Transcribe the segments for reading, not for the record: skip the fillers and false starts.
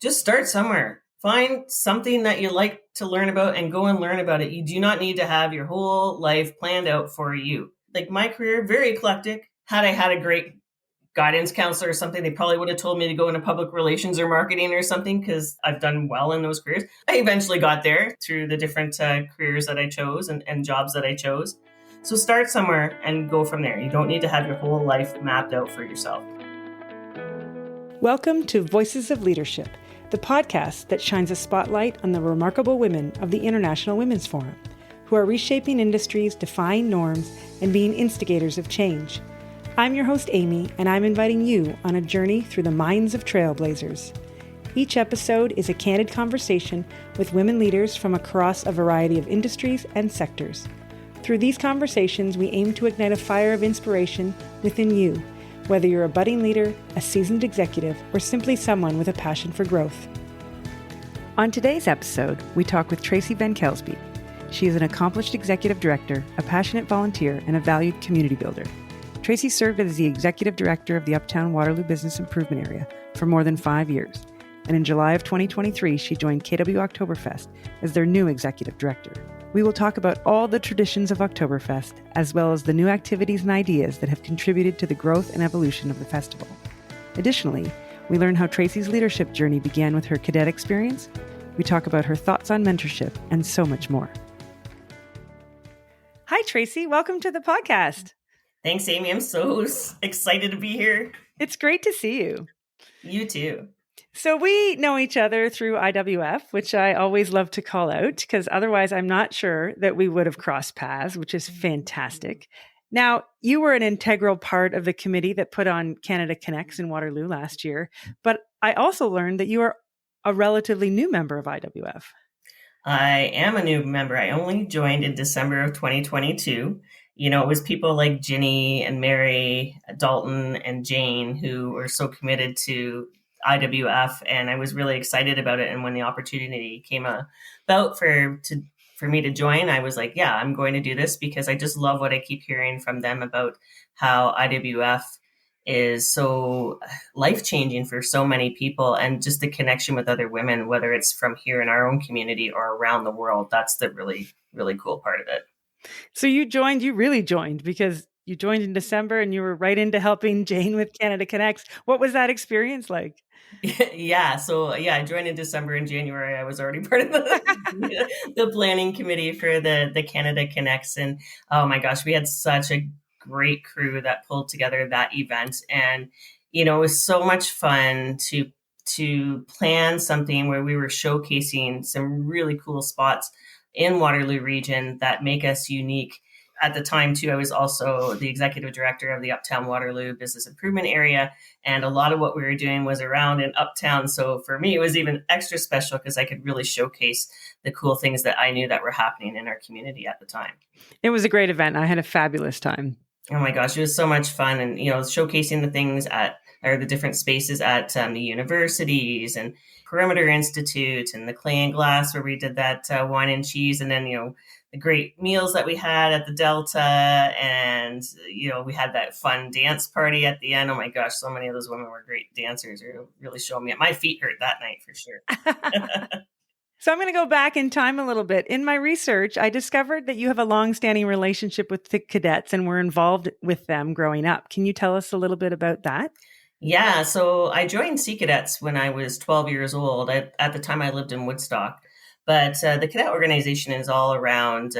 just start somewhere. Find something that you like to learn about and go and learn about it. You do not need to have your whole life planned out for you. Like my career, very eclectic. Had I had a great guidance counselor or something, they probably would have told me to go into public relations or marketing or something because I've done well in those careers. I eventually got there through the different careers that I chose and jobs that I chose. So start somewhere and go from there. You don't need to have your whole life mapped out for yourself. Welcome to Voices of Leadership, the podcast that shines a spotlight on the remarkable women of the International Women's Forum, who are reshaping industries, defying norms, and being instigators of change. I'm your host, Amy, and I'm inviting you on a journey through the minds of trailblazers. Each episode is a candid conversation with women leaders from across a variety of industries and sectors. Through these conversations, we aim to ignite a fire of inspiration within you, whether you're a budding leader, a seasoned executive, or simply someone with a passion for growth. On today's episode, we talk with Tracy Van Kalsbeek. She is an accomplished executive director, a passionate volunteer, and a valued community builder. Tracy served as the executive director of the Uptown Waterloo Business Improvement Area for more than 5 years. And in July of 2023, she joined Oktoberfest as their new executive director. We will talk about all the traditions of Oktoberfest, as well as the new activities and ideas that have contributed to the growth and evolution of the festival. Additionally, we learn how Tracy's leadership journey began with her cadet experience. We talk about her thoughts on mentorship and so much more. Hi, Tracy. Welcome to the podcast. Thanks, Amy. I'm so excited to be here. It's great to see you. You too. So we know each other through IWF, which I always love to call out because otherwise I'm not sure that we would have crossed paths, which is fantastic. Now, you were an integral part of the committee that put on Canada Connects in Waterloo last year, but I also learned that you are a relatively new member of IWF. I am a new member. I only joined in December of 2022. You know, it was people like Ginny and Mary, Dalton and Jane who were so committed to IWF, and I was really excited about it. And when the opportunity came about for me to join, I was like, yeah, I'm going to do this because I just love what I keep hearing from them about how IWF is so life-changing for so many people, and just the connection with other women, whether it's from here in our own community or around the world. That's the really, really cool part of it. So you really joined because you joined in December and you were right into helping Jane with Canada Connects. What was that experience like? Yeah. So I joined in December. In January, I was already part of the planning committee for the Canada Connects. And oh my gosh, we had such a great crew that pulled together that event. And, you know, it was so much fun to plan something where we were showcasing some really cool spots in Waterloo region that make us unique. At the time, too, I was also the executive director of the Uptown Waterloo Business Improvement Area. And a lot of what we were doing was around in Uptown. So for me, it was even extra special because I could really showcase the cool things that I knew that were happening in our community at the time. It was a great event. I had a fabulous time. Oh my gosh, it was so much fun. And, you know, showcasing the things the different spaces at the universities and Perimeter Institute and the Clay and Glass where we did that wine and cheese. And then, you know, the great meals that we had at the Delta, and, you know, we had that fun dance party at the end. Oh my gosh, so many of those women were great dancers. They really showed me. My feet hurt that night for sure. So I'm going to go back in time a little bit. In my research, I discovered that you have a long-standing relationship with the cadets and were involved with them growing up. Can you tell us a little bit about that? Yeah, so I joined Sea Cadets when I was 12 years old. At the time, I lived in Woodstock. But the cadet organization is all around,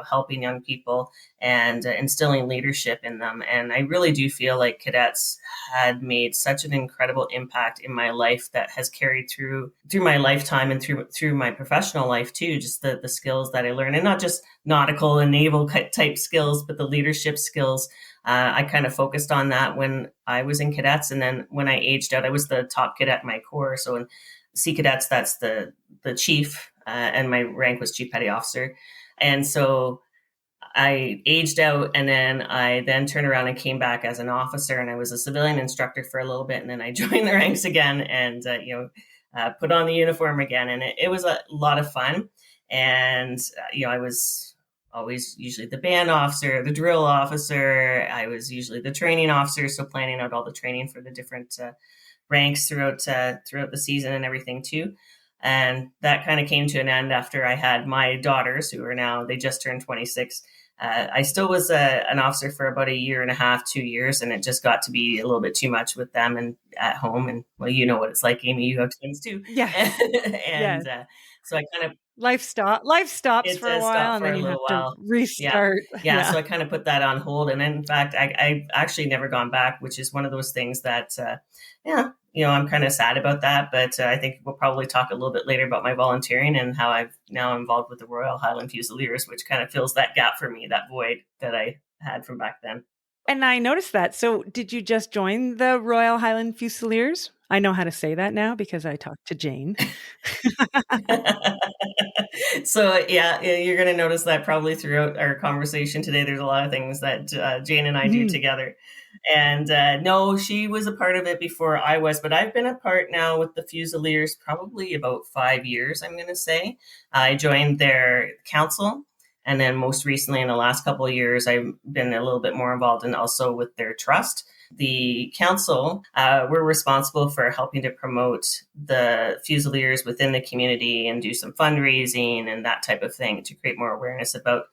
helping young people and instilling leadership in them. And I really do feel like cadets had made such an incredible impact in my life that has carried through my lifetime and through my professional life too. Just the skills that I learned, and not just nautical and naval type skills, but the leadership skills. I kind of focused on that when I was in cadets, and then when I aged out, I was the top cadet in my corps. So in Sea Cadets, that's the chief. And my rank was Chief Petty Officer. And so I aged out, and then I turned around and came back as an officer, and I was a civilian instructor for a little bit. And then I joined the ranks again and, put on the uniform again. And it was a lot of fun. And, I was always usually the band officer, the drill officer. I was usually the training officer. So planning out all the training for the different ranks throughout the season and everything too. And that kind of came to an end after I had my daughters, who are now, they just turned 26. I still was an officer for about a year and a half, 2 years, and it just got to be a little bit too much with them and at home. And well, you know what it's like, Amy, you have twins too. Yes. And Yes. so I kind of, Life stops it for a does while stop and for then a you have little to while. Yeah. restart. Yeah. So I kind of put that on hold. And in fact, I've actually never gone back, which is one of those things that, yeah, I'm kind of sad about that. But I think we'll probably talk a little bit later about my volunteering and how I've now involved with the Royal Highland Fusiliers, which kind of fills that gap for me, that void that I had from back then. And I noticed that. So did you just join the Royal Highland Fusiliers? I know how to say that now because I talked to Jane. So yeah, you're going to notice that probably throughout our conversation today. There's a lot of things that Jane and I do together. And no, she was a part of it before I was, but I've been a part now with the Fusiliers probably about 5 years, I'm going to say. I joined their council. And then most recently, in the last couple of years, I've been a little bit more involved in also with their trust. The council, we're responsible for helping to promote the Fusiliers within the community and do some fundraising and that type of thing to create more awareness about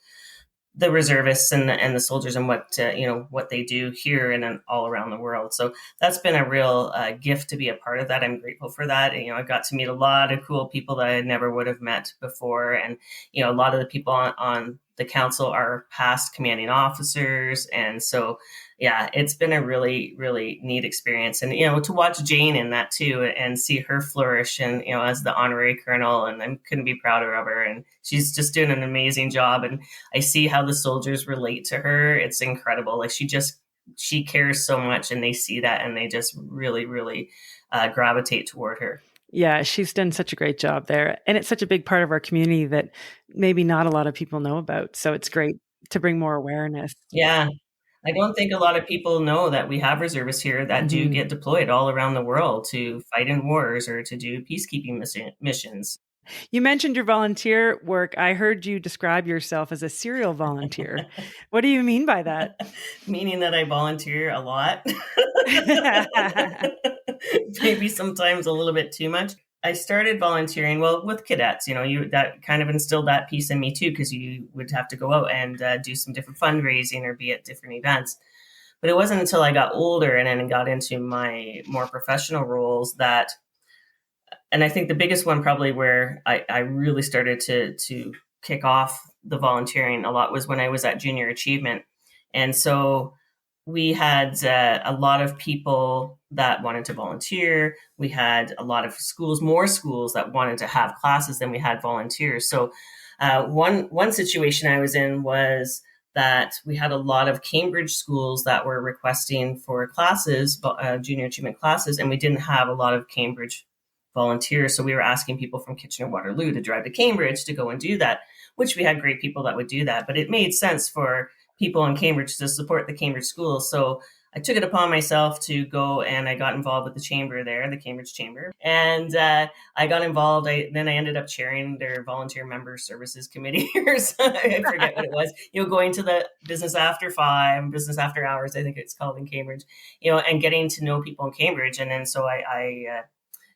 the reservists and the soldiers and what they do here and all around the world. So that's been a real gift to be a part of that. I'm grateful for that. And, I got to meet a lot of cool people that I never would have met before. And, a lot of the people on the council are past commanding officers. And so, yeah, it's been a really, really neat experience. And, to watch Jane in that too and see her flourish and, as the honorary colonel, and I couldn't be prouder of her. And she's just doing an amazing job. And I see how the soldiers relate to her. It's incredible. Like she cares so much, and they see that and they just really, really gravitate toward her. Yeah, she's done such a great job there. And it's such a big part of our community that maybe not a lot of people know about. So it's great to bring more awareness. Yeah. I don't think a lot of people know that we have reservists here that do get deployed all around the world to fight in wars or to do peacekeeping missions. You mentioned your volunteer work. I heard you describe yourself as a serial volunteer. What do you mean by that? Meaning that I volunteer a lot. Maybe sometimes a little bit too much. I started volunteering, with cadets, that kind of instilled that piece in me too, because you would have to go out and do some different fundraising or be at different events. But it wasn't until I got older and then got into my more professional roles that, and I think the biggest one probably where I really started to kick off the volunteering a lot was when I was at Junior Achievement. And so we had a lot of people that wanted to volunteer. We had a lot of more schools that wanted to have classes than we had volunteers. So one situation I was in was that we had a lot of Cambridge schools that were requesting for classes, Junior Achievement classes, and we didn't have a lot of Cambridge volunteers. So we were asking people from Kitchener-Waterloo to drive to Cambridge to go and do that, which we had great people that would do that. But it made sense for people in Cambridge to support the Cambridge schools. So I took it upon myself to go, and I got involved with the chamber there, the Cambridge Chamber. And I got involved. Then I ended up chairing their volunteer member services committee, or I forget what it was, going to the business after hours, I think it's called in Cambridge, and getting to know people in Cambridge. And then so I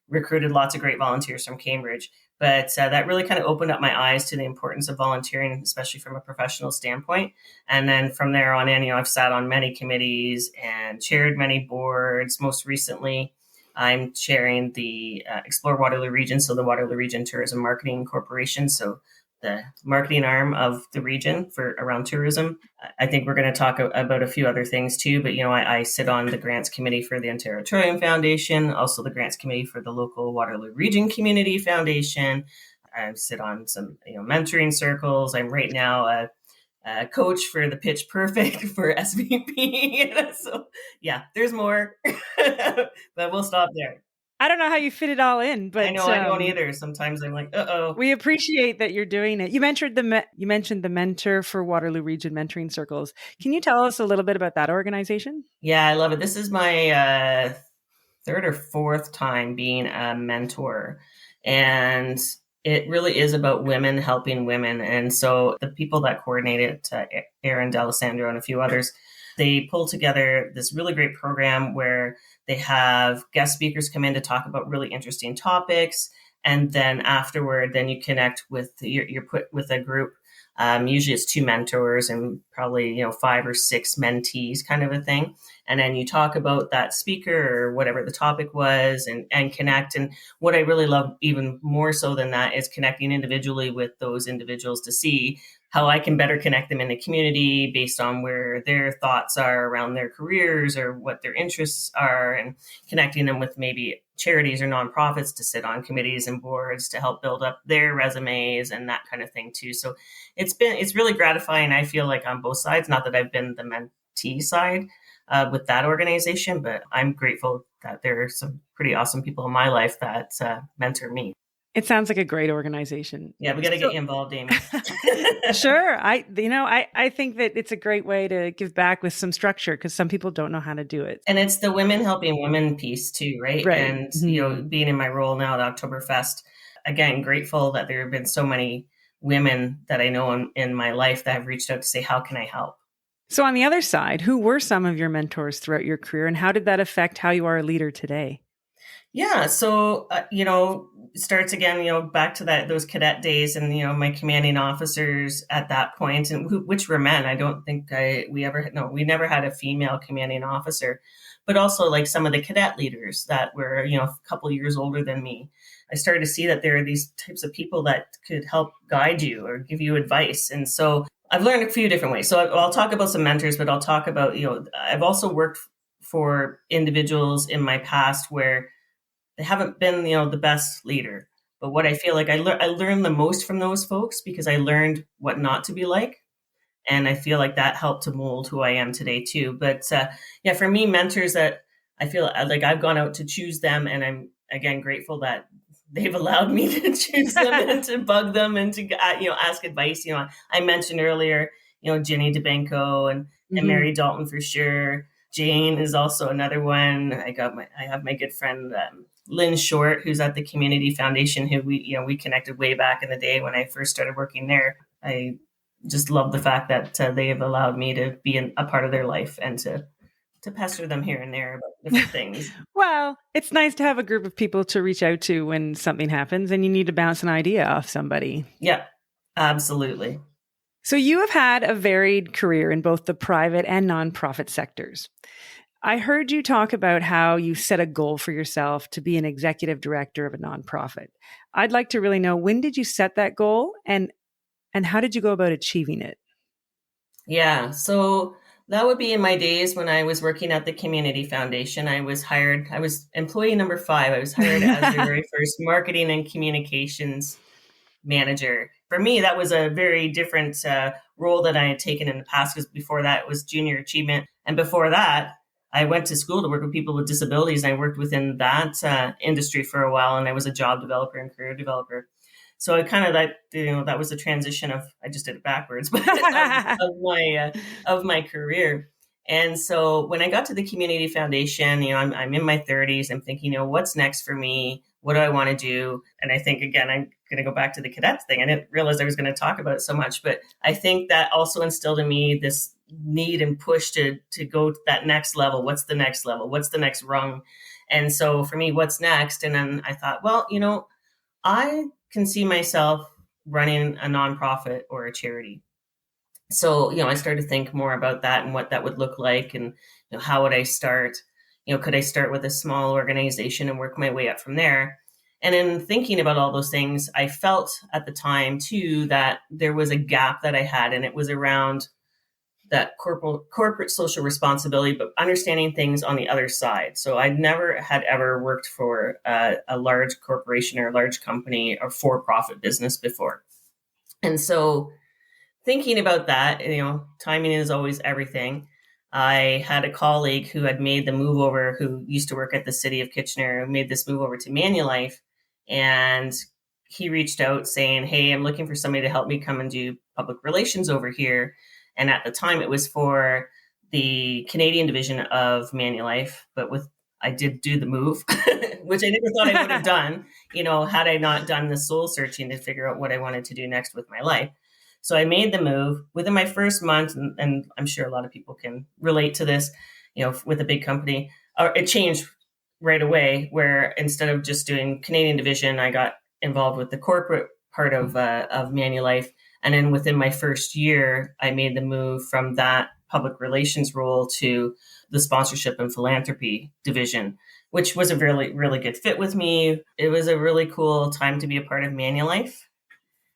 recruited lots of great volunteers from Cambridge. But that really kind of opened up my eyes to the importance of volunteering, especially from a professional standpoint. And then from there on in, I've sat on many committees and chaired many boards. Most recently, I'm chairing the Explore Waterloo Region, so the Waterloo Region Tourism Marketing Corporation, so the marketing arm of the region for around tourism. I think we're going to talk about a few other things too, but I sit on the grants committee for the Ontario Tourism Foundation, also the grants committee for the local Waterloo Region Community Foundation. I sit on some mentoring circles. I'm right now a coach for the Pitch Perfect for SVP. So yeah, there's more, but we'll stop there. I don't know how you fit it all in, but I know I don't either. Sometimes I'm like, uh-oh. We appreciate that you're doing it. You mentioned the Mentor for Waterloo Region Mentoring Circles. Can you tell us a little bit about that organization? Yeah, I love it. This is my third or fourth time being a mentor, and it really is about women helping women. And so the people that coordinate it, Aaron D'Alessandro and a few others, they pull together this really great program where They have guest speakers come in to talk about really interesting topics. And then afterward, then you connect with, you're put with a group. Usually it's 2 mentors and probably, 5 or 6 mentees kind of a thing. And then you talk about that speaker or whatever the topic was and connect. And what I really love even more so than that is connecting individually with those individuals to see how I can better connect them in the community based on where their thoughts are around their careers or what their interests are, and connecting them with maybe charities or nonprofits to sit on committees and boards to help build up their resumes and that kind of thing too. So it's really gratifying. I feel like on both sides, not that I've been the mentee side with that organization, but I'm grateful that there are some pretty awesome people in my life that mentor me. It sounds like a great organization. Yeah, we got to get you involved, Amy. Sure. I think that it's a great way to give back with some structure, because some people don't know how to do it. And it's the women helping women piece too, right? Right. And, being in my role now at Oktoberfest, again, grateful that there have been so many women that I know in my life that have reached out to say, how can I help? So on the other side, who were some of your mentors throughout your career, and how did that affect how you are a leader today? Yeah. So, starts again, back to those cadet days and, my commanding officers at that point, and which were men. I don't think we never had a female commanding officer, but also like some of the cadet leaders that were, a couple of years older than me. I started to see that there are these types of people that could help guide you or give you advice. And so I've learned a few different ways. So I'll talk about some mentors, but I'll talk about, I've also worked for individuals in my past where they haven't been, the best leader. But what I feel like I learned the most from those folks because I learned what not to be like. And I feel like that helped to mold who I am today too. But for me, mentors that I feel like I've gone out to choose them. And I'm, again, grateful that they've allowed me to choose them and to bug them and to, ask advice. I mentioned earlier, Jenny DeBenko and Mary Dalton for sure. Jane is also another one. I have my good friend, Lynn Short, who's at the Community Foundation, who we connected way back in the day when I first started working there. I just love the fact that they have allowed me to be a part of their life and to pester them here and there about different things. Well, it's nice to have a group of people to reach out to when something happens and you need to bounce an idea off somebody. Yeah, absolutely. So you have had a varied career in both the private and nonprofit sectors. I heard you talk about how you set a goal for yourself to be an executive director of a nonprofit. I'd like to really know, when did you set that goal and how did you go about achieving it? Yeah, so that would be in my days when I was working at the Community Foundation. I was employee number 5. I was hired as the very first marketing and communications manager. For me, that was a very different role that I had taken in the past, because before that it was junior achievement. And before that, I went to school to work with people with disabilities, and I worked within that industry for a while, and I was a job developer and career developer. So I kind of that was a transition I just did it backwards, but of my career. And so when I got to the Community Foundation, I'm in my 30s. I'm thinking, what's next for me? What do I want to do? And I think, again, I'm going to go back to the cadets thing. I didn't realize I was going to talk about it so much, but I think that also instilled in me this need and push to go to that next level. What's the next level? What's the next rung? And so for me, what's next? And then I thought, well, I can see myself running a nonprofit or a charity. So, I started to think more about that and what that would look like, and how would I start? Could I start with a small organization and work my way up from there? And in thinking about all those things, I felt at the time too that there was a gap that I had, and it was around that corporate social responsibility, but understanding things on the other side. So I never had ever worked for a large corporation or a large company or for-profit business before. And so thinking about that, timing is always everything. I had a colleague who had made the move over, who used to work at the city of Kitchener, who made this move over to Manulife. And he reached out saying, hey, I'm looking for somebody to help me come and do public relations over here. And at the time it was for the Canadian division of Manulife, but I did do the move, which I never thought I would have done, had I not done the soul searching to figure out what I wanted to do next with my life. So I made the move within my first month, and I'm sure a lot of people can relate to this, with a big company. it changed right away, where instead of just doing Canadian division, I got involved with the corporate part of Manulife. And then within my first year, I made the move from that public relations role to the sponsorship and philanthropy division, which was a really, really good fit with me. It was a really cool time to be a part of Manulife.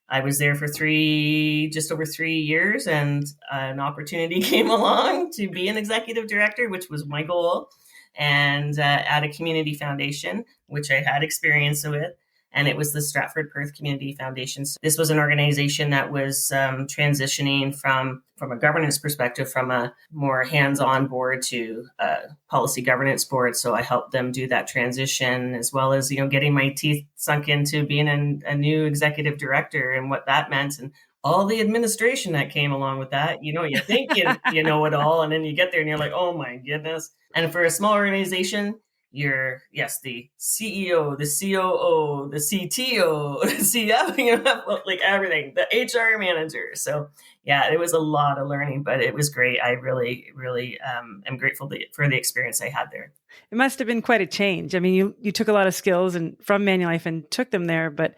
I was there for just over 3 years, and an opportunity came along to be an executive director, which was my goal, and at a community foundation, which I had experience with. And it was the Stratford Perth Community Foundation. So this was an organization that was transitioning from a governance perspective, from a more hands-on board to a policy governance board. So I helped them do that transition, as well as, getting my teeth sunk into being a new executive director and what that meant, and all the administration that came along with that. You think you know it all, and then you get there and you're like, oh my goodness. And for a small organization, you're, yes, the CEO, the COO, the CTO, the CF, like everything, the HR manager. So yeah, it was a lot of learning, but it was great. I really, really am grateful for the experience I had there. It must have been quite a change. I mean, you took a lot of skills from Manulife and took them there, but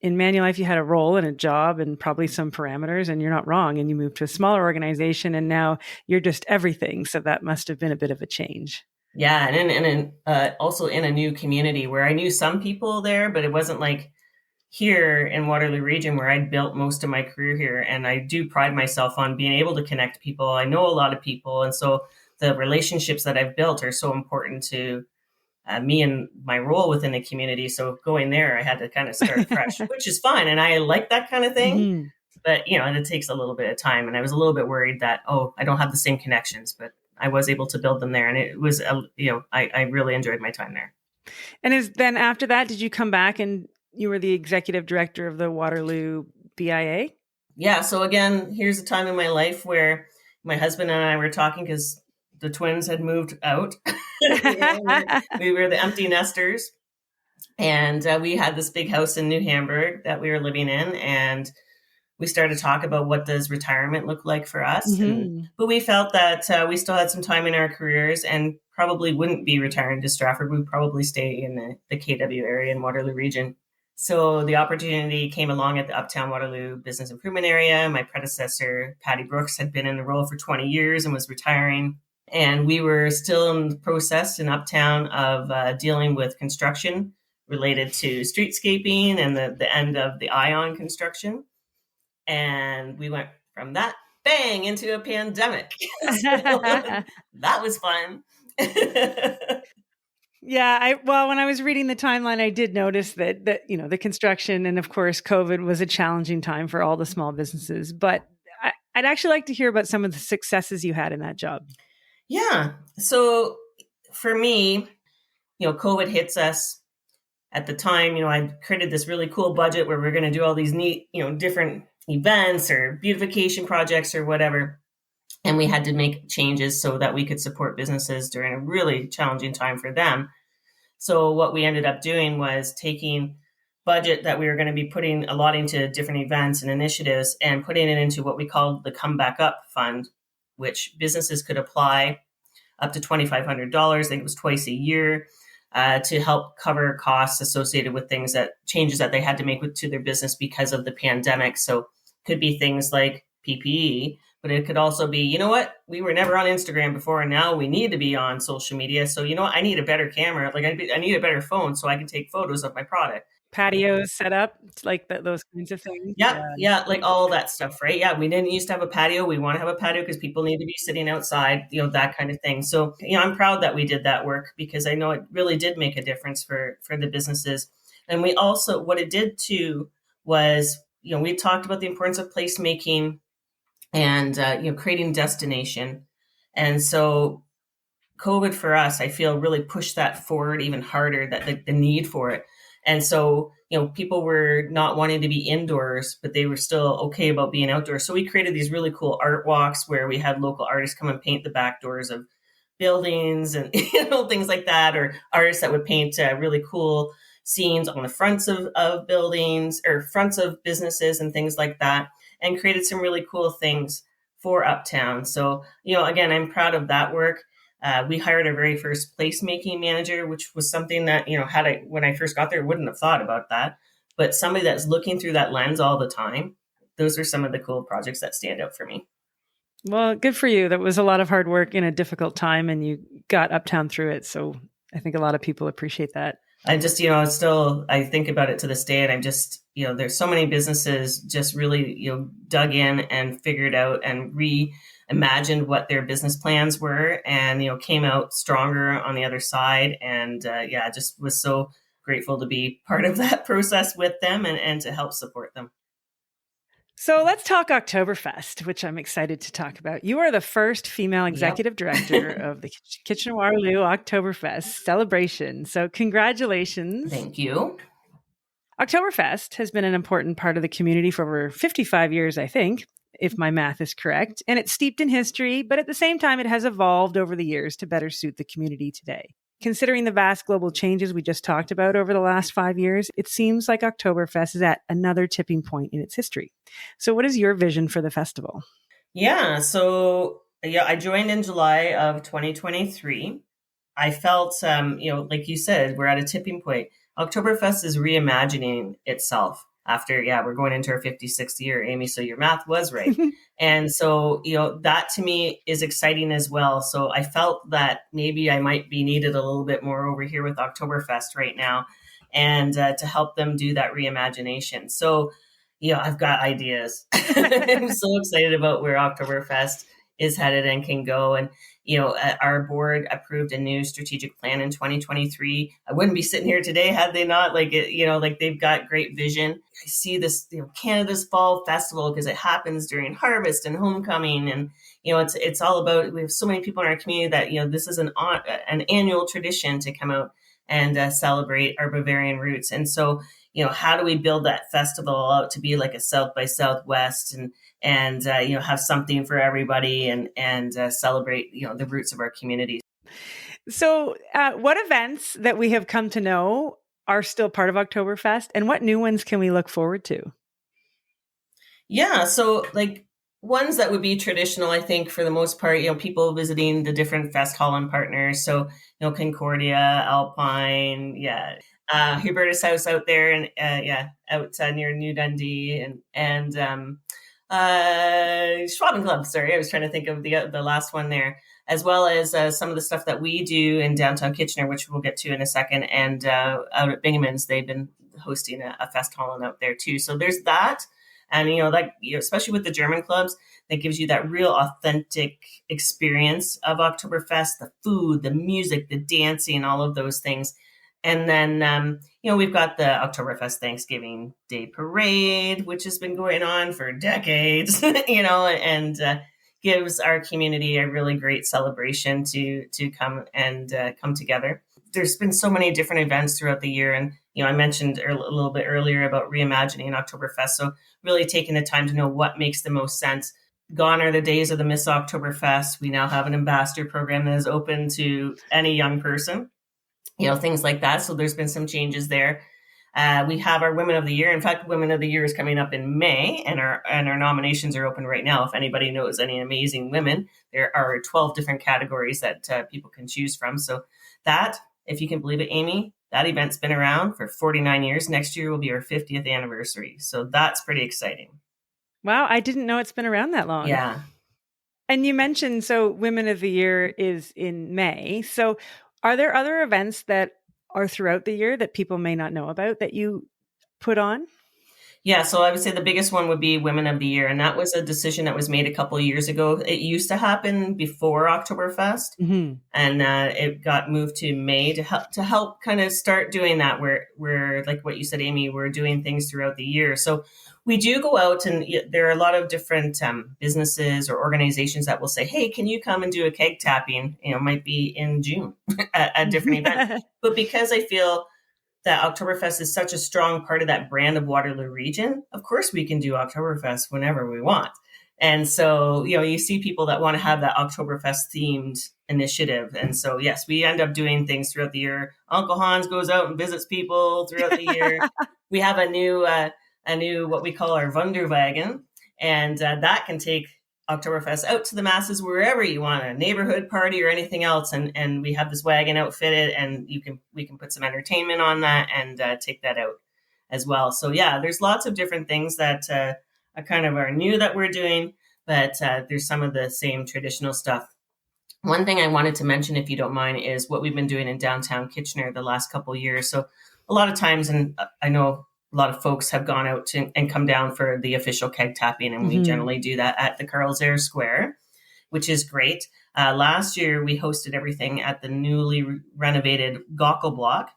in Manulife, you had a role and a job and probably some parameters, and you're not wrong. And you moved to a smaller organization, and now you're just everything. So that must have been a bit of a change. Yeah, and also in a new community where I knew some people there, but it wasn't like here in Waterloo region, where I'd built most of my career here. And I do pride myself on being able to connect people. I know a lot of people, and so the relationships that I've built are so important to me and my role within the community. So going there, I had to kind of start fresh, which is fine, and I like that kind of thing. Mm-hmm. But and it takes a little bit of time, and I was a little bit worried that I don't have the same connections, but I was able to build them there, and it was I really enjoyed my time there. And then after that, did you come back and you were the executive director of the Waterloo BIA? Yeah. So again, here's a time in my life where my husband and I were talking, because the twins had moved out. We were the empty nesters, and we had this big house in New Hamburg that we were living in, and we started to talk about what does retirement look like for us. Mm-hmm. But we felt that we still had some time in our careers and probably wouldn't be retiring to Stratford. We'd probably stay in the KW area in Waterloo region. So the opportunity came along at the Uptown Waterloo Business Improvement Area. My predecessor, Patty Brooks, had been in the role for 20 years and was retiring. And we were still in the process in Uptown of dealing with construction related to streetscaping and the end of the ION construction. And we went from that, bang, into a pandemic. So that was fun. Yeah, when I was reading the timeline, I did notice that the construction and of course COVID was a challenging time for all the small businesses. But I'd actually like to hear about some of the successes you had in that job. Yeah. So for me, COVID hits us. At the time, I created this really cool budget where we're going to do all these neat, different events or beautification projects or whatever. And we had to make changes so that we could support businesses during a really challenging time for them. So what we ended up doing was taking budget that we were going to be allotting to different events and initiatives and putting it into what we called the Come Back Up Fund, which businesses could apply up to $2,500. I think it was twice a year. To help cover costs associated with changes that they had to make to their business because of the pandemic. So it could be things like PPE, but it could also be, we were never on Instagram before, and now we need to be on social media. So, I need a better camera. Like I need a better phone so I can take photos of my product. Patios set up, like those kinds of things. Yeah, like all that stuff, right? Yeah, we didn't used to have a patio. We want to have a patio because people need to be sitting outside, that kind of thing. So, I'm proud that we did that work, because I know it really did make a difference for the businesses. And we also, what it did too was, we talked about the importance of placemaking and, creating destination. And so COVID for us, I feel, really pushed that forward even harder, that the need for it. And so, people were not wanting to be indoors, but they were still okay about being outdoors. So we created these really cool art walks where we had local artists come and paint the back doors of buildings and, things like that, or artists that would paint really cool scenes on the fronts of buildings or fronts of businesses and things like that, and created some really cool things for Uptown. So, again, I'm proud of that work. We hired our very first placemaking manager, which was something that, when I first got there, wouldn't have thought about that. But somebody that's looking through that lens all the time, those are some of the cool projects that stand out for me. Well, good for you. That was a lot of hard work in a difficult time, and you got Uptown through it. So I think a lot of people appreciate that. I just, still, I think about it to this day, and I'm just, there's so many businesses just really, dug in and figured out and reimagined what their business plans were, and, came out stronger on the other side. And I just was so grateful to be part of that process with them and to help support them. So let's talk Oktoberfest, which I'm excited to talk about. You are the first female executive director of the Kitchener-Waterloo Oktoberfest celebration. So congratulations. Thank you. Oktoberfest has been an important part of the community for over 55 years, I think, if my math is correct. And it's steeped in history, but at the same time, it has evolved over the years to better suit the community today. Considering the vast global changes we just talked about over the last 5 years, it seems like Oktoberfest is at another tipping point in its history. So what is your vision for the festival? I joined in July of 2023. I felt, like you said, we're at a tipping point. Oktoberfest is reimagining itself after, we're going into our 56th year, Amy, so your math was right. And so, that to me is exciting as well. So I felt that maybe I might be needed a little bit more over here with Oktoberfest right now, and to help them do that reimagination. So, I've got ideas. I'm so excited about where Oktoberfest is headed and can go. And, our board approved a new strategic plan in 2023. I wouldn't be sitting here today had they not, they've got great vision. I see this, Canada's Fall Festival, because it happens during harvest and homecoming. And, it's all about, we have so many people in our community that, this is an annual tradition to come out and celebrate our Bavarian roots. And so, how do we build that festival out to be like a South by Southwest and have something for everybody and celebrate, the roots of our community. So what events that we have come to know are still part of Oktoberfest, and what new ones can we look forward to? Yeah. So ones that would be traditional, I think for the most part, people visiting the different Fest Hall and partners. So, Concordia, Alpine, Hubertus House out there and out near New Dundee and Schwaben Club. Sorry, I was trying to think of the last one there, as well as some of the stuff that we do in downtown Kitchener, which we'll get to in a second. And out at Binghamton's, they've been hosting a fest hall out there too. So there's that. And, especially with the German clubs, that gives you that real authentic experience of Oktoberfest, the food, the music, the dancing, all of those things. And then, we've got the Oktoberfest Thanksgiving Day Parade, which has been going on for decades, and gives our community a really great celebration to come and come together. There's been so many different events throughout the year. And, I mentioned a little bit earlier about reimagining Oktoberfest. So really taking the time to know what makes the most sense. Gone are the days of the Miss Oktoberfest. We now have an ambassador program that is open to any young person, things like that. So there's been some changes there. We have our Women of the Year. In fact, Women of the Year is coming up in May, and our nominations are open right now. If anybody knows any amazing women, there are 12 different categories that people can choose from. So that, if you can believe it, Amy, that event's been around for 49 years. Next year will be our 50th anniversary. So that's pretty exciting. Wow, I didn't know it's been around that long. Yeah. And you mentioned, so Women of the Year is in May. So are there other events that are throughout the year that people may not know about that you put on? Yeah, so I would say the biggest one would be Women of the Year. And that was a decision that was made a couple of years ago. It used to happen before Oktoberfest, and it got moved to May to help kind of start doing that, where like what you said, Amy, we're doing things throughout the year. So we do go out, and there are a lot of different businesses or organizations that will say, hey, can you come and do a keg tapping? It might be in June at a different event. But because I feel that Oktoberfest is such a strong part of that brand of Waterloo region, of course we can do Oktoberfest whenever we want. And so, you see people that want to have that Oktoberfest themed initiative. And so, yes, we end up doing things throughout the year. Uncle Hans goes out and visits people throughout the year. We have a new what we call our Wunderwagen. And that can take Oktoberfest out to the masses wherever you want, a neighborhood party or anything else. And we have this wagon outfitted, and we can put some entertainment on that and take that out as well. So yeah, there's lots of different things that are kind of are new that we're doing, but there's some of the same traditional stuff. One thing I wanted to mention, if you don't mind, is what we've been doing in downtown Kitchener the last couple of years. So a lot of times, and I know a lot of folks have gone out and come down for the official keg tapping, and we generally do that at the Carl's Air Square, which is great. Last year, we hosted everything at the newly renovated Gaukel Block,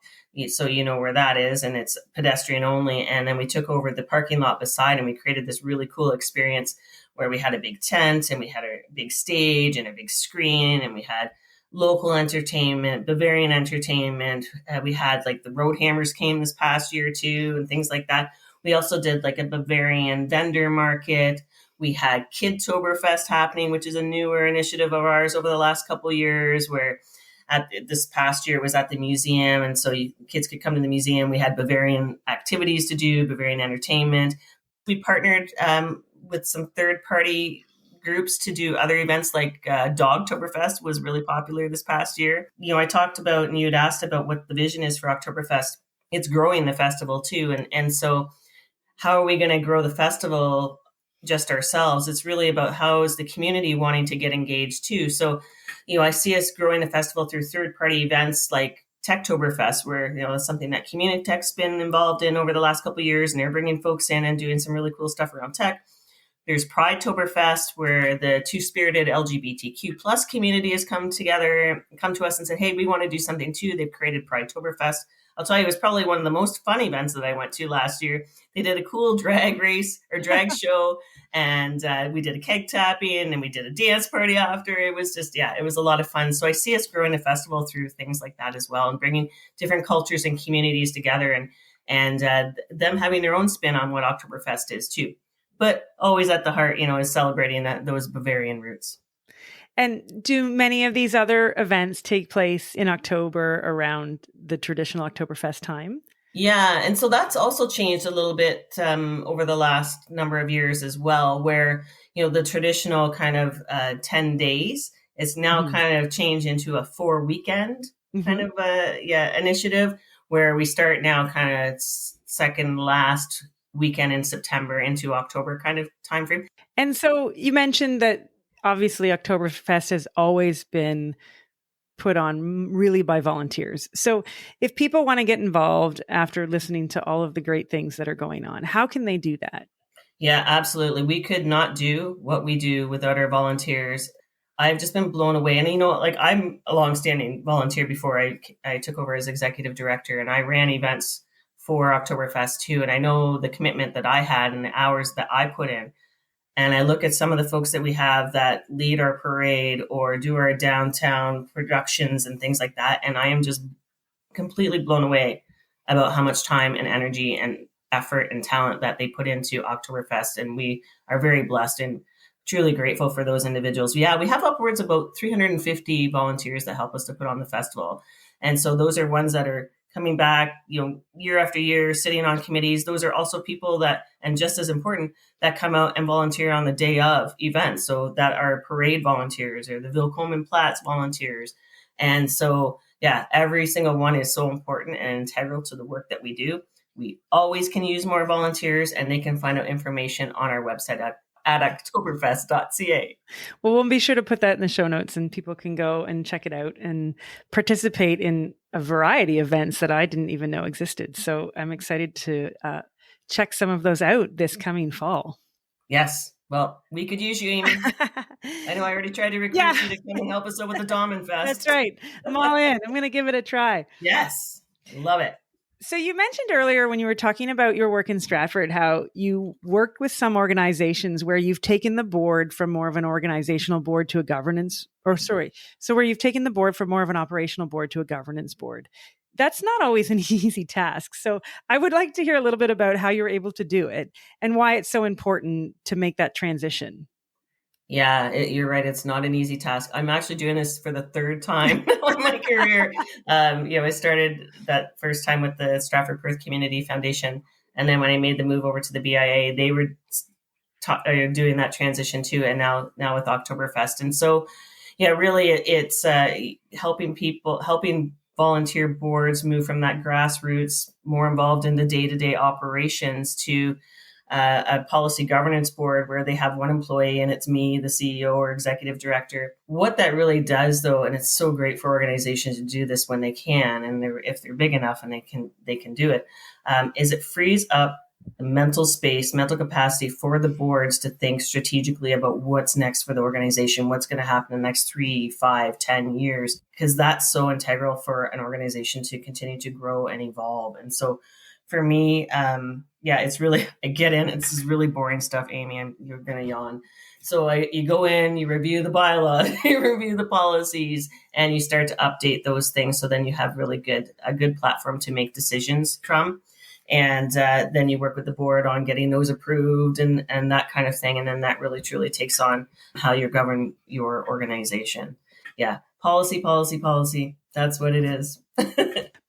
so you know where that is, and it's pedestrian only. And then we took over the parking lot beside, and we created this really cool experience where we had a big tent, and we had a big stage and a big screen, and we had local entertainment, Bavarian entertainment. We had like the Roadhammers came this past year too, and things like that. We also did like a Bavarian vendor market. We had Kidtoberfest happening, which is a newer initiative of ours over the last couple of years, where this past year was at the museum. And so kids could come to the museum. We had Bavarian activities to do, Bavarian entertainment. We partnered with some third-party groups to do other events, like Dogtoberfest was really popular this past year. You know, I talked about, and you'd asked about what the vision is for Oktoberfest. It's growing the festival too. And so how are we going to grow the festival just ourselves? It's really about how is the community wanting to get engaged too. So, you know, I see us growing the festival through third-party events like Techtoberfest, where, you know, it's something that Community Tech's been involved in over the last couple of years, and they're bringing folks in and doing some really cool stuff around tech. There's Pridetoberfest, where the two-spirited LGBTQ plus community has come to us and said, hey, we want to do something too. They've created Pridetoberfest. I'll tell you, it was probably one of the most fun events that I went to last year. They did a cool drag race or drag show, and we did a keg tapping, and we did a dance party after. It was just, it was a lot of fun. So I see us growing the festival through things like that as well, and bringing different cultures and communities together, and them having their own spin on what Oktoberfest is too. But always at the heart, you know, is celebrating those Bavarian roots. And do many of these other events take place in October around the traditional Oktoberfest time? Yeah. And so that's also changed a little bit over the last number of years as well, where, you know, the traditional kind of 10 days is now kind of changed into a 4-weekend kind of initiative, where we start now kind of second last weekend in September into October kind of time frame. And so you mentioned that obviously Oktoberfest has always been put on really by volunteers. So if people want to get involved after listening to all of the great things that are going on, how can they do that? Yeah, absolutely. We could not do what we do without our volunteers. I've just been blown away. And, you know, like, I'm a longstanding volunteer before I took over as executive director, and I ran events for Oktoberfest too. And I know the commitment that I had and the hours that I put in. And I look at some of the folks that we have that lead our parade or do our downtown productions and things like that. And I am just completely blown away about how much time and energy and effort and talent that they put into Oktoberfest. And we are very blessed and truly grateful for those individuals. Yeah, we have upwards of about 350 volunteers that help us to put on the festival. And so those are ones that are coming back, you know, year after year, sitting on committees. Those are also people that, and just as important, that come out and volunteer on the day of events. So that are parade volunteers or the Willkommen Platz volunteers. And so, yeah, every single one is so important and integral to the work that we do. We always can use more volunteers, and they can find out information on our website at oktoberfest.ca. Well, we'll be sure to put that in the show notes, and people can go and check it out and participate in a variety of events that I didn't even know existed. So I'm excited to check some of those out this coming fall. Yes. Well, we could use you, Amy. I know I already tried to recruit you to come and help us out with the Domenfest. That's right. I'm all in. I'm going to give it a try. Yes. Love it. So you mentioned earlier when you were talking about your work in Stratford, how you worked with some organizations where you've taken the board from more of an organizational board to a governance, so where you've taken the board from more of an operational board to a governance board. That's not always an easy task. So I would like to hear a little bit about how you were able to do it and why it's so important to make that transition. Yeah, you're right. It's not an easy task. I'm actually doing this for the third time in my career. I started that first time with the Stratford Perth Community Foundation. And then when I made the move over to the BIA, they were doing that transition too, and now with Oktoberfest. And so, yeah, really, it's helping volunteer boards move from that grassroots, more involved in the day-to-day operations, to a policy governance board where they have one employee and it's me, the CEO or executive director. What that really does, though, and it's so great for organizations to do this when they can, and if they're big enough and they can do it, is it frees up the mental space, mental capacity for the boards to think strategically about what's next for the organization, what's going to happen in the next 3, 5, 10 years, because that's so integral for an organization to continue to grow and evolve. And so for me, it's really, I get in, it's this really boring stuff, Amy, you're going to yawn. So you go in, you review the bylaws, you review the policies, and you start to update those things. So then you have a good platform to make decisions from. And then you work with the board on getting those approved and that kind of thing. And then that really truly takes on how you govern your organization. Yeah. Policy. That's what it is.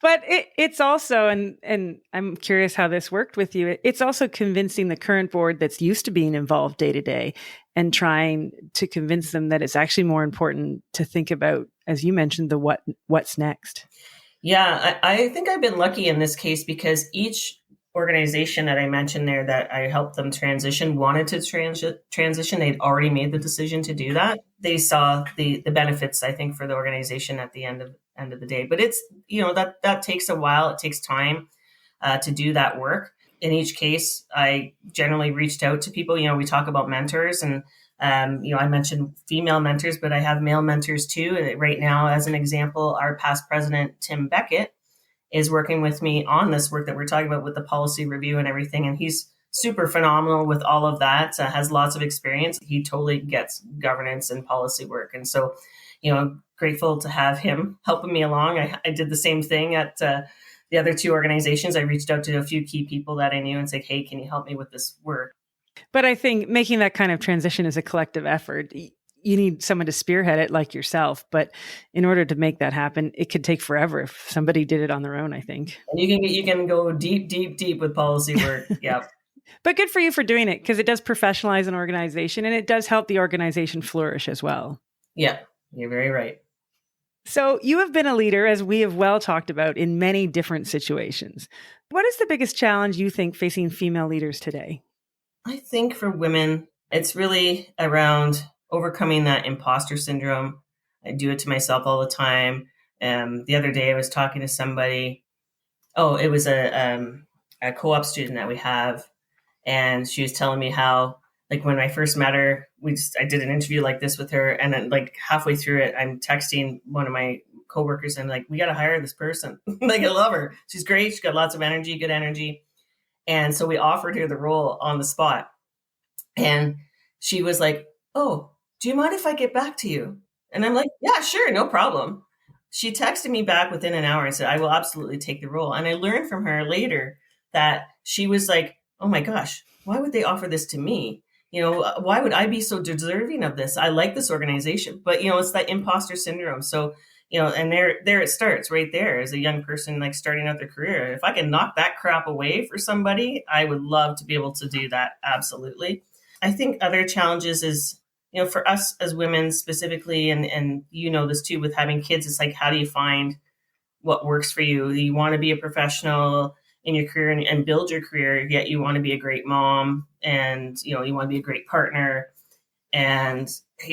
But it's also, and I'm curious how this worked with you, it's also convincing the current board that's used to being involved day to day and trying to convince them that it's actually more important to think about, as you mentioned, the what's next. Yeah, I think I've been lucky in this case because each organization that I mentioned there that I helped them transition wanted to transition. They'd already made the decision to do that. They saw the benefits, I think, for the organization at the end of the day. But it's, that takes a while. It takes time to do that work. In each case, I generally reached out to people. We talk about mentors, and I mentioned female mentors, but I have male mentors too. Right now, as an example, our past president, Tim Beckett, is working with me on this work that we're talking about with the policy review and everything. And he's super phenomenal with all of that, has lots of experience. He totally gets governance and policy work. And so, grateful to have him helping me along. I did the same thing at the other two organizations. I reached out to a few key people that I knew and said, hey, can you help me with this work? But I think making that kind of transition is a collective effort. You need someone to spearhead it like yourself. But in order to make that happen, it could take forever if somebody did it on their own, I think. And you can go deep with policy work. Yeah. But good for you for doing it, because it does professionalize an organization and it does help the organization flourish as well. Yeah, you're very right. So you have been a leader, as we have well talked about, in many different situations. What is the biggest challenge you think facing female leaders today? I think for women, it's really around overcoming that imposter syndrome. I do it to myself all the time. The other day I was talking to somebody. Oh, it was a co-op student that we have. And she was telling me how, like, when I first met her, I did an interview like this with her. And then, like, halfway through it, I'm texting one of my coworkers and like, we got to hire this person. Like, I love her. She's great. She's got lots of energy, good energy. And so we offered her the role on the spot. And she was like, oh, do you mind if I get back to you? And I'm like, yeah, sure, no problem. She texted me back within an hour and said, I will absolutely take the role. And I learned from her later that she was like, oh my gosh, why would they offer this to me? Why would I be so deserving of this? I like this organization, but it's that imposter syndrome. So, and there it starts right there as a young person, like starting out their career. If I can knock that crap away for somebody, I would love to be able to do that. Absolutely. I think other challenges is, for us as women specifically, and this too with having kids, it's like, how do you find what works for you? You want to be a professional in your career and build your career, yet you want to be a great mom and, you want to be a great partner. And,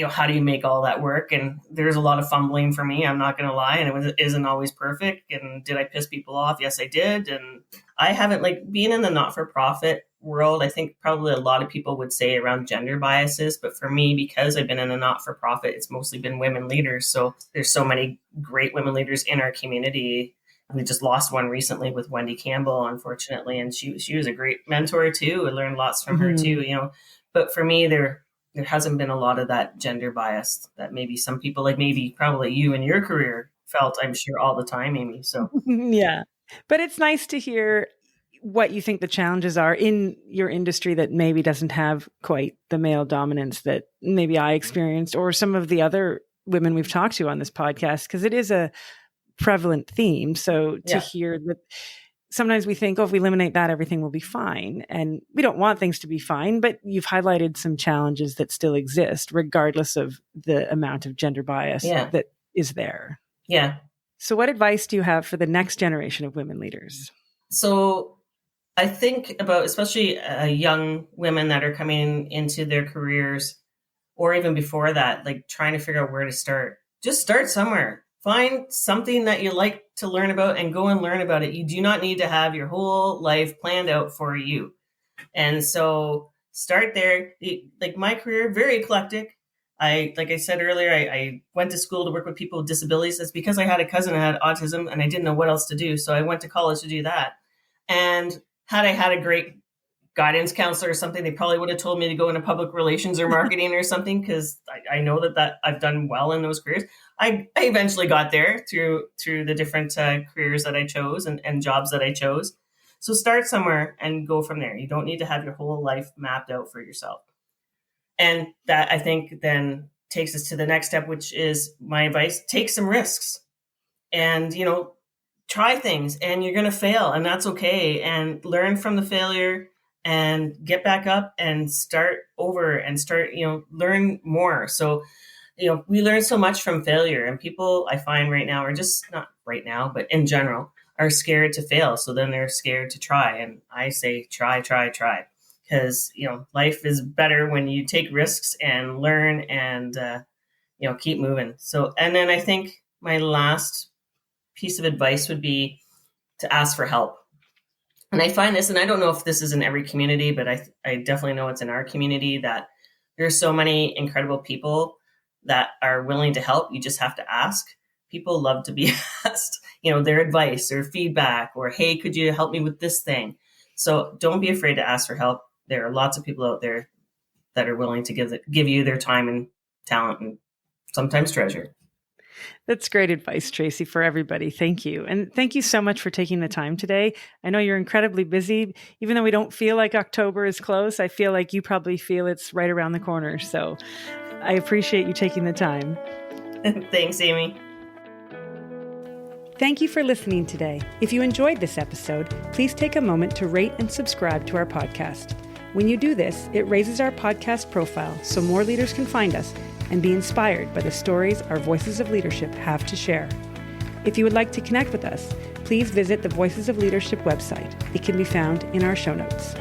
how do you make all that work? And there's a lot of fumbling for me. I'm not going to lie. And it isn't always perfect. And did I piss people off? Yes, I did. And I haven't, like, being in the not-for-profit world, I think probably a lot of people would say around gender biases. But for me, because I've been in a not-for-profit, it's mostly been women leaders. So there's so many great women leaders in our community. We just lost one recently with Wendy Campbell, unfortunately. And she was a great mentor too. I learned lots from her too, But for me, there hasn't been a lot of that gender bias that maybe some people, like maybe probably you in your career, felt, I'm sure, all the time, Amy. So yeah. But it's nice to hear what you think the challenges are in your industry that maybe doesn't have quite the male dominance that maybe I experienced, or some of the other women we've talked to on this podcast, because it is a prevalent theme. So to hear that sometimes we think, oh, if we eliminate that, everything will be fine. And we don't want things to be fine, but you've highlighted some challenges that still exist, regardless of the amount of gender bias that is there. Yeah. So what advice do you have for the next generation of women leaders? So I think about especially young women that are coming into their careers, or even before that, like trying to figure out where to start. Just start somewhere. Find something that you like to learn about and go and learn about it. You do not need to have your whole life planned out for you. And so start there. Like my career, very eclectic. Like I said earlier, I went to school to work with people with disabilities. That's because I had a cousin who had autism and I didn't know what else to do. So I went to college to do that. And had I had a great guidance counselor or something, they probably would have told me to go into public relations or marketing or something, because I know that I've done well in those careers. I eventually got there through the different careers that I chose and jobs that I chose. So start somewhere and go from there. You don't need to have your whole life mapped out for yourself. And that, I think, then takes us to the next step, which is my advice: take some risks and, try things, and you're going to fail, and that's okay. And learn from the failure and get back up and start over and learn more. So, we learn so much from failure, and people, I find right now, are just not right now, but in general, are scared to fail. So then they're scared to try. And I say, try, because, life is better when you take risks and learn and, keep moving. So, and then I think my last piece of advice would be to ask for help. And I find this, and I don't know if this is in every community, but I definitely know it's in our community, that there's so many incredible people that are willing to help. You just have to ask. People love to be asked, their advice or feedback, or, hey, could you help me with this thing? So don't be afraid to ask for help. There are lots of people out there that are willing to give you their time and talent and sometimes treasure. That's great advice, Tracy, for everybody. Thank you. And thank you so much for taking the time today. I know you're incredibly busy. Even though we don't feel like October is close, I feel like you probably feel it's right around the corner. So I appreciate you taking the time. Thanks, Amy. Thank you for listening today. If you enjoyed this episode, please take a moment to rate and subscribe to our podcast. When you do this, it raises our podcast profile so more leaders can find us and be inspired by the stories our Voices of Leadership have to share. If you would like to connect with us, please visit the Voices of Leadership website. It can be found in our show notes.